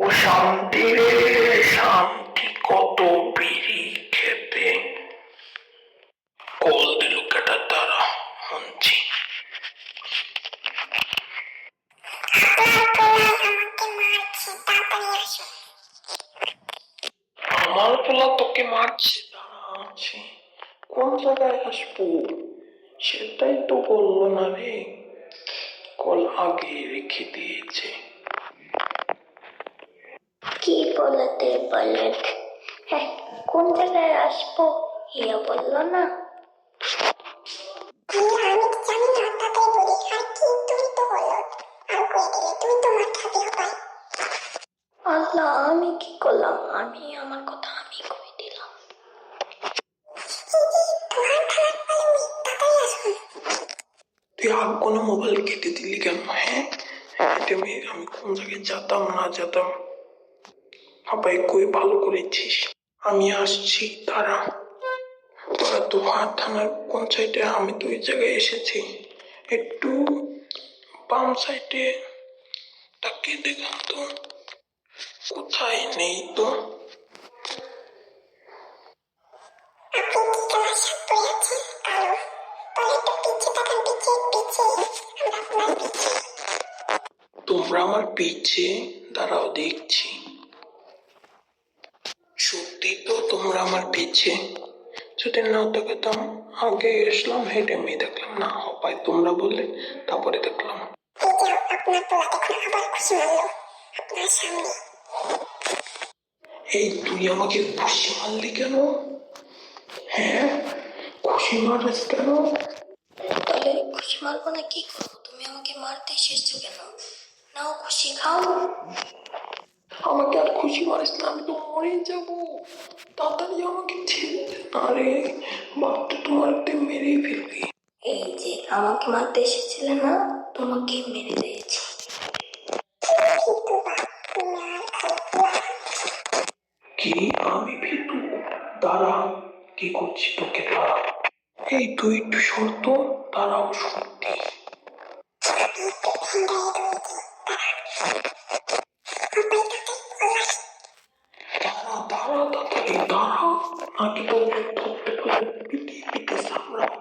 ও শান্তি রে শান্তি, কত বিড়ি খেতে কল দিল কেটা, তারা শুনছি। আমার পোলা তোকে মারছে, দাঁড়াচ্ছি কোন জায়গায় আসবো সেটাই তো বললো না রে, কল আগে রেখে দিয়েছে। কি বলতে বলদ, হ্যাঁ কোন জায়গায় আসবো ইয়া বললো না। আল্লাহ, আমি কি করলাম? আমি আমার কথা আমি কই দিলাম। তুই আর কোনো মোবাইল কেটে দিলি কেন? হ্যাঁ আমি কোন জায়গায় যেতাম না যেতাম, সবাই কই ভালো করেছিস। আমি আসছি, তারা তোরা তো থানার কোন সাইডে? আমি তো ওই জায়গায় এসেছি, একটু বাম সাইডে তাকে দেখাম তো, কোথায় নেই তো। তোমরা আমার পিছে দাঁড়াও, দেখছি। সত্যি তো তোমরা আমার পিছে, যদি না দেখাতাম আগে আসলাম, হেঁটে আমি দেখলাম না, হপায় তোমরা বললে তারপরে দেখলাম। এই তুই আমাকে খুশি মারলি কেন? হ্যাঁ খুশি মারিস কেন? তাহলে খুশি মারবো না কি করবো? তুমি আমাকে মারতে এসেছো কেন? নাও খুশি খাও। আমাকে আর খুশি মারিস না, আমি তো মরে যাবো, তাড়াতাড়ি আমাকে ছেড়ে দে না রে, বাপটা তোমার মেরেই ফেলবি। এই যে আমাকে মারতে এসেছিলে না, তোমাকে মেরে দিয়েছি। কি আমি ভীতু? দাঁড়া, কি করছি তোকে, দাঁড়া। এই তুই একটু সরত, দাঁড়াও সত্যি। দাঁড়া দাঁড়া তাড়াতাড়ি দাঁড়া, নাকি তো ধরতে পারলে পিটিয়ে পিটিয়ে সামলাও।